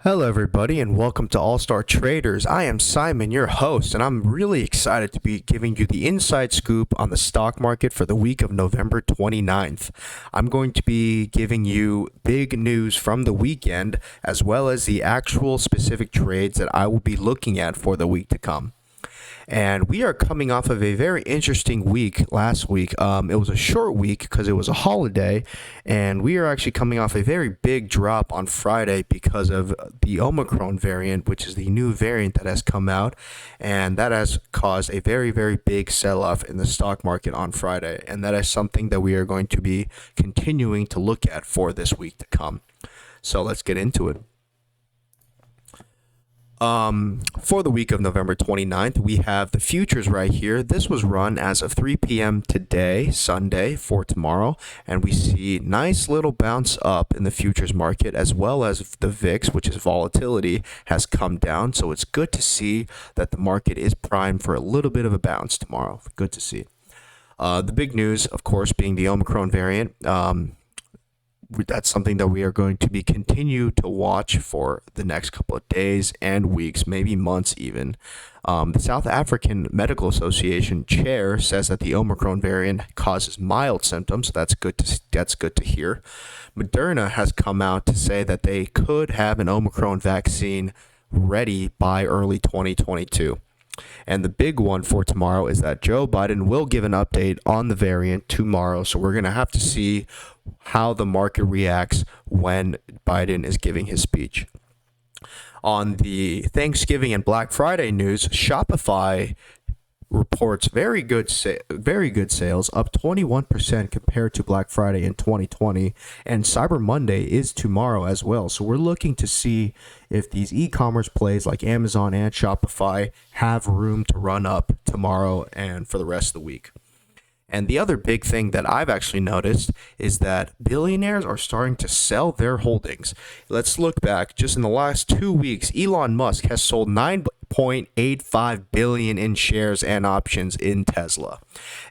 Hello, everybody, and welcome to All Star Traders. I am Simon, your host, and I'm really excited to be giving you the inside scoop on the stock market for the week of November 29th. I'm going to be giving you big news from the weekend, as well as the actual specific trades that I will be looking at for the week to come. And we are coming off of a very interesting week last week. It was a short week because it was a holiday, and we are actually coming off a very big drop on Friday because of the Omicron variant, which is the new variant that has come out, and that has caused a very, very big sell-off in the stock market on Friday. And that is something that we are going to be continuing to look at for this week to come. So let's get into it. For the week of November 29th, we have the futures right here. This was run as of 3 p.m. today, Sunday, for tomorrow, and we see nice little bounce up in the futures market, as well as the VIX, which is volatility, has come down. So it's good to see that the market is primed for a little bit of a bounce tomorrow. Good to see. The big news, of course, being the Omicron variant. That's something that we are going to be continue to watch for the next couple of days and weeks, maybe months even. The South African Medical Association chair says that the Omicron variant causes mild symptoms. So that's good to hear. Moderna has come out to say that they could have an Omicron vaccine ready by early 2022. And the big one for tomorrow is that Joe Biden will give an update on the variant tomorrow. So we're going to have to see how the market reacts when Biden is giving his speech. On the Thanksgiving and Black Friday news, Shopify reports very good sales, up 21% compared to Black Friday in 2020, and Cyber Monday is tomorrow as well. So we're looking to see if these e-commerce plays like Amazon and Shopify have room to run up tomorrow and for the rest of the week. And the other big thing that I've actually noticed is that billionaires are starting to sell their holdings. Let's look back. Just in the last 2 weeks, Elon Musk has sold 9.85 billion in shares and options in Tesla.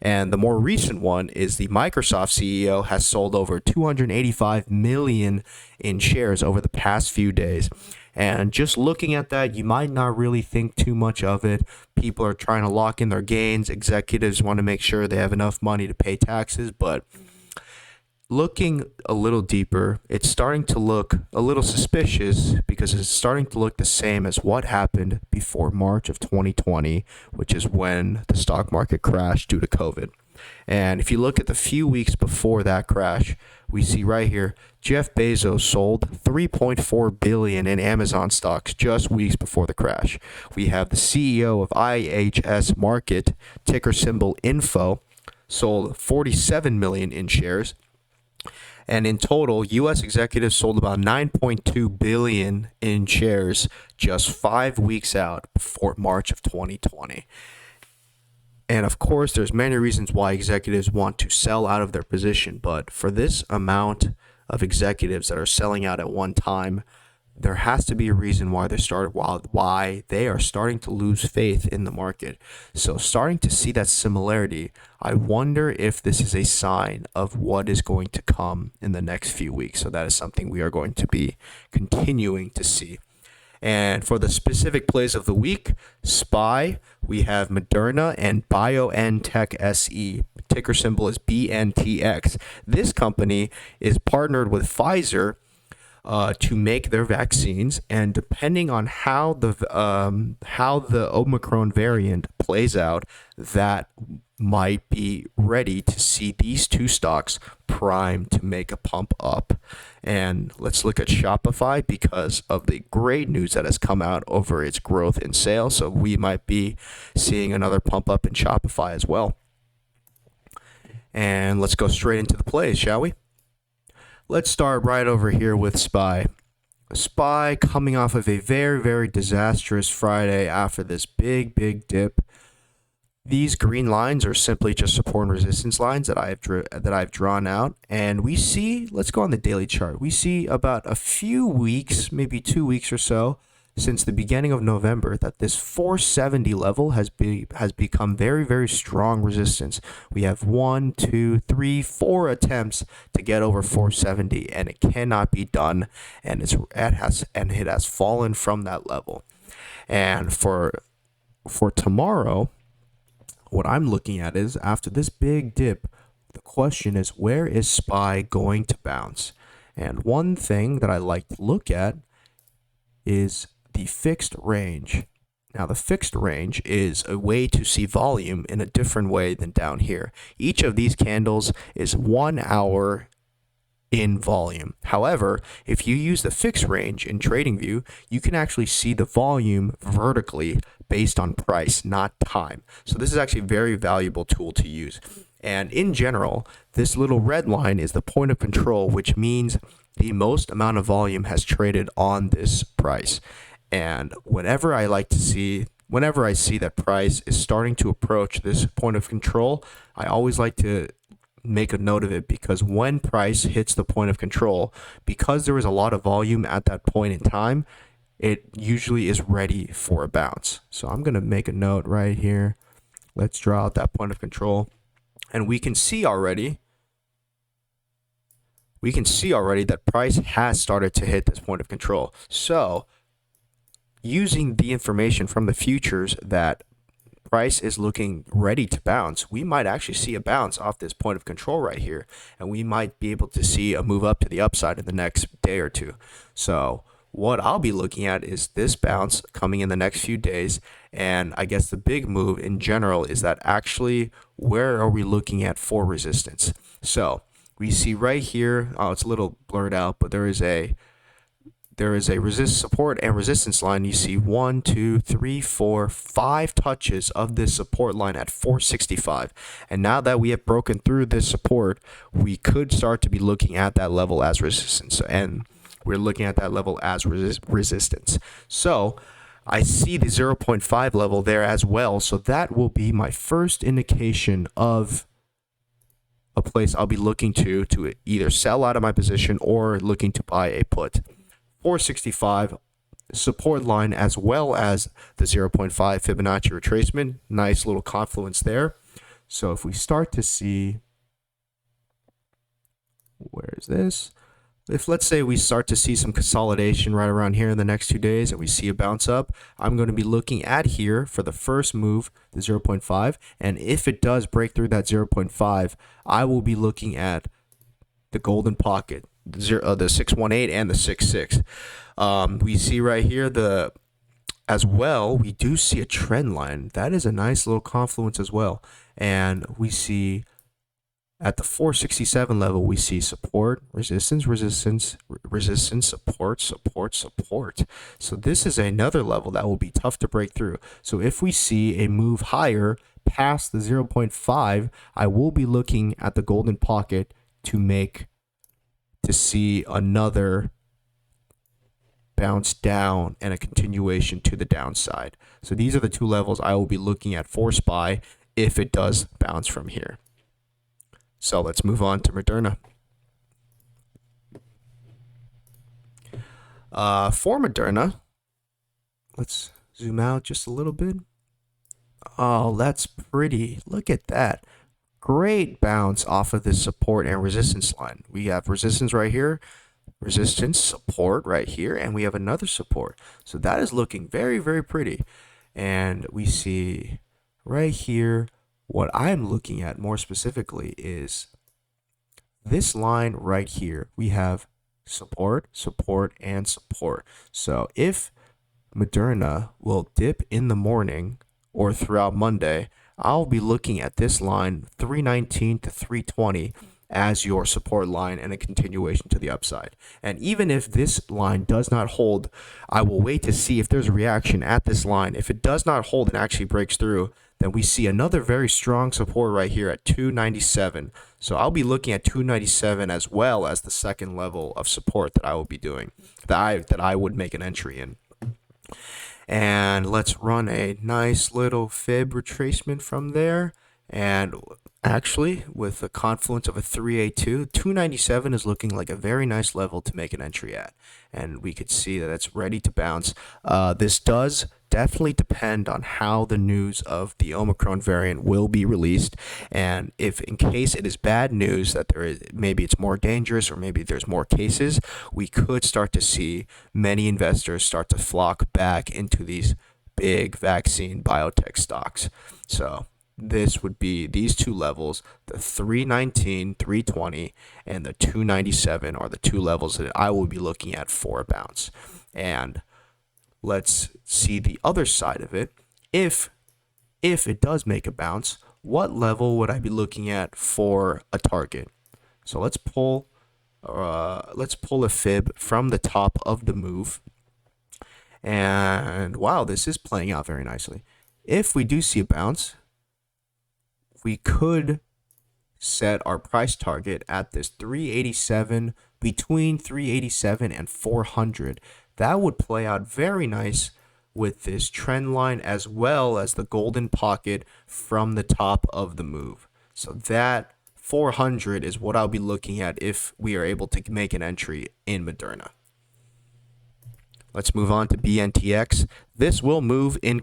And the more recent one is the Microsoft CEO has sold over 285 million in shares over the past few days. And just looking at that, you might not really think too much of it. People are trying to lock in their gains. Executives want to make sure they have enough money to pay taxes. But looking a little deeper, it's starting to look a little suspicious because it's starting to look the same as what happened before March of 2020, which is when the stock market crashed due to COVID. And if you look at the few weeks before that crash, we see right here, Jeff Bezos sold $3.4 billion in Amazon stocks just weeks before the crash. We have the CEO of IHS Markit, ticker symbol INFO, sold 47 million in shares. And in total, U.S. executives sold about 9.2 billion in shares just 5 weeks out before March of 2020. And of course, there's many reasons why executives want to sell out of their position. But for this amount of executives that are selling out at one time, there has to be a reason why they are starting to lose faith in the market. So starting to see that similarity, I wonder if this is a sign of what is going to come in the next few weeks. So that is something we are going to be continuing to see. And for the specific plays of the week, SPY, we have Moderna and BioNTech SE. Ticker symbol is BNTX. This company is partnered with Pfizer to make their vaccines, and depending on how the Omicron variant plays out, that might be ready to see these two stocks primed to make a pump up. And let's look at Shopify because of the great news that has come out over its growth in sales. So we might be seeing another pump up in Shopify as well. And let's go straight into the plays, shall we? Let's start right over here with SPY. SPY coming off of a very, very disastrous Friday after this big dip. These green lines are simply just support and resistance lines that I've drawn out, and we see. Let's go on the daily chart. We see about a few weeks, maybe 2 weeks or so, since the beginning of November that this 470 level has become very, very strong resistance. We have 1, 2, 3, 4 attempts to get over 470, and it cannot be done, and it has fallen from that level. And for tomorrow, what I'm looking at is after this big dip, the question is, where is SPY going to bounce? And one thing that I like to look at is the fixed range. Now, the fixed range is a way to see volume in a different way than down here. Each of these candles is 1 hour in volume. However, if you use the fixed range in TradingView, you can actually see the volume vertically based on price, not time. So this is actually a very valuable tool to use. And in general, this little red line is the point of control, which means the most amount of volume has traded on this price. And whenever I see that price is starting to approach this point of control, I always like to make a note of it, because when price hits the point of control, because there is a lot of volume at that point in time, it usually is ready for a bounce. So I'm going to make a note right here. Let's draw out that point of control. And we can see already that price has started to hit this point of control. So using the information from the futures that price is looking ready to bounce, we might actually see a bounce off this point of control right here, and we might be able to see a move up to the upside in the next day or two. So what I'll be looking at is this bounce coming in the next few days, and I guess the big move in general is that actually where are we looking at for resistance? So we see right here, it's a little blurred out, but there is a support and resistance line. You see 1, 2, 3, 4, 5 touches of this support line at 465. And now that we have broken through this support, we could start to be looking at that level as resistance. And we're looking at that level as resistance. So I see the 0.5 level there as well. So that will be my first indication of a place I'll be looking to either sell out of my position or looking to buy a put. 465 support line, as well as the 0.5 Fibonacci retracement. Nice little confluence there. So if we start to see, where is this? If let's say we start to see some consolidation right around here in the next 2 days and we see a bounce up, I'm going to be looking at here for the first move, the 0.5. And if it does break through that 0.5, I will be looking at the golden pocket, the 618 and the 66. We see right here as well, we do see a trend line. That is a nice little confluence as well. And we see at the 467 level, we see support, resistance, support. So this is another level that will be tough to break through. So if we see a move higher past the 0.5, I will be looking at the golden pocket to see another bounce down and a continuation to the downside. So these are the two levels I will be looking at for SPY if it does bounce from here. So let's move on to Moderna. For Moderna, let's zoom out just a little bit. Oh, that's pretty. Look at that. Great bounce off of this support and resistance line. We have resistance right here, resistance, support right here, and we have another support. So that is looking very, very pretty. And we see right here, what I'm looking at more specifically is this line right here. We have support, support, and support. So if Moderna will dip in the morning or throughout Monday, I'll be looking at this line 319 to 320 as your support line and a continuation to the upside. And even if this line does not hold, I will wait to see if there's a reaction at this line. If it does not hold and actually breaks through, then we see another very strong support right here at 297. So I'll be looking at 297 as well as the second level of support that I will be doing, that I would make an entry in. And let's run a nice little fib retracement from there. And Actually, with a confluence of a 382, 297 is looking like a very nice level to make an entry at. And we could see that it's ready to bounce. This does definitely depend on how the news of the Omicron variant will be released. And if in case it is bad news that there is maybe it's more dangerous or maybe there's more cases, we could start to see many investors start to flock back into these big vaccine biotech stocks. So this would be these two levels, the 319, 320, and the 297 are the two levels that I will be looking at for a bounce. And let's see the other side of it. If it does make a bounce, what level would I be looking at for a target? So let's pull a fib from the top of the move. And wow, this is playing out very nicely. If we do see a bounce, we could set our price target at this 387, between 387 and 400. That would play out very nice with this trend line as well as the golden pocket from the top of the move. So that 400 is what I'll be looking at if we are able to make an entry in Moderna. Let's move on to BNTX. This will move in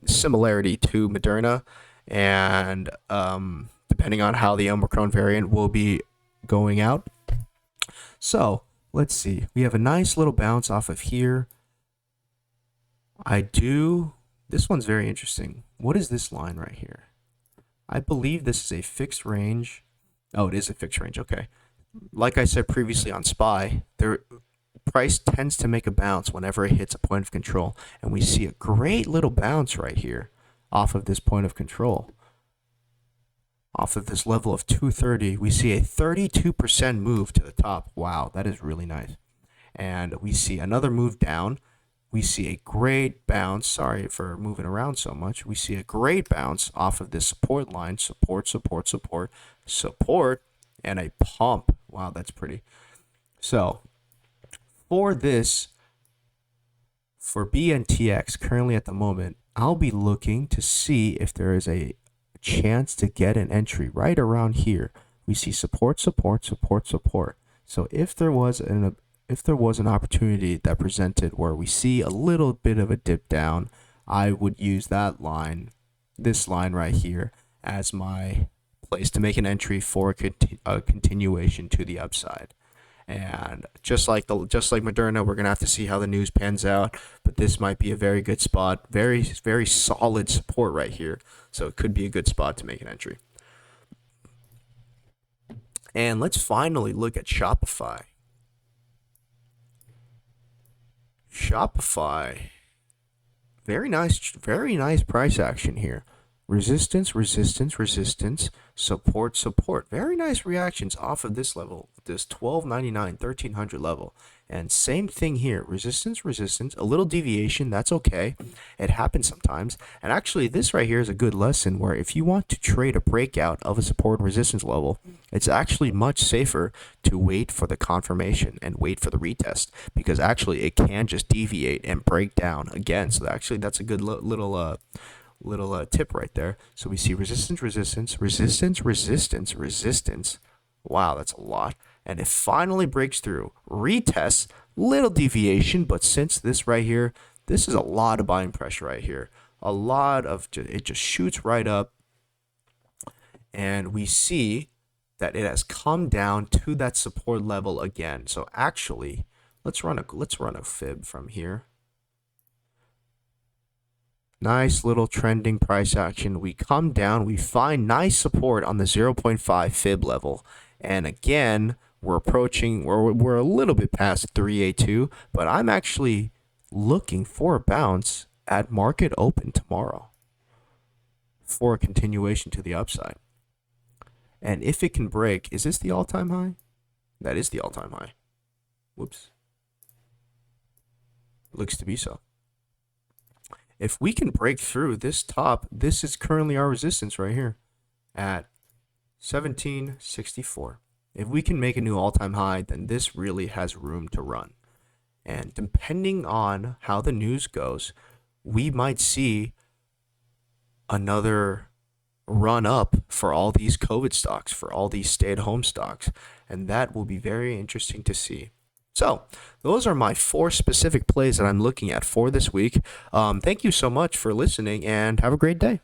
similarity to Moderna, and depending on how the Omicron variant will be going out. So let's see. We have a nice little bounce off of here. This one's very interesting. What is this line right here? I believe this is a fixed range. Oh, it is a fixed range. Okay. Like I said previously on SPY, price tends to make a bounce whenever it hits a point of control. And we see a great little bounce right here off of this point of control. Off of this level of 230, we see a 32% move to the top. Wow, that is really nice. And we see another move down. We see a great bounce. Sorry for moving around so much. We see a great bounce off of this support line. Support, support, support, support, and a pump. Wow, that's pretty. So for BNTX, currently at the moment, I'll be looking to see if there is a chance to get an entry right around here. We see support, support, support, support. So if there was an opportunity that presented where we see a little bit of a dip down, I would use that line, this line right here, as my place to make an entry for a continuation to the upside. And just like Moderna, we're gonna have to see how the news pans out. But this might be a very good spot, very very solid support right here. So it could be a good spot to make an entry. And let's finally look at Shopify. Shopify, very nice price action here. Resistance, resistance, resistance, support, support. Very nice reactions off of this level, this 1299, 1300 level. And same thing here, resistance, resistance, a little deviation, that's okay. It happens sometimes. And actually, this right here is a good lesson where if you want to trade a breakout of a support and resistance level, it's actually much safer to wait for the confirmation and wait for the retest, because actually it can just deviate and break down again. So actually, that's a good little tip right there. So we see resistance, resistance, resistance, resistance, resistance. Wow, that's a lot. And it finally breaks through. Retests, little deviation, but since this right here, this is a lot of buying pressure right here. It just shoots right up. And we see that it has come down to that support level again. So actually, let's run a fib from here. Nice little trending price action. We come down, we find nice support on the 0.5 fib level. And again, we're a little bit past 382, but I'm actually looking for a bounce at market open tomorrow for a continuation to the upside. And if it can break, is this the all-time high? That is the all-time high. Whoops. Looks to be so. If we can break through this top, this is currently our resistance right here at 1764. If we can make a new all-time high, then this really has room to run. And depending on how the news goes, we might see another run up for all these COVID stocks, for all these stay-at-home stocks, and that will be very interesting to see. So, those are my four specific plays that I'm looking at for this week. Thank you so much for listening, and have a great day.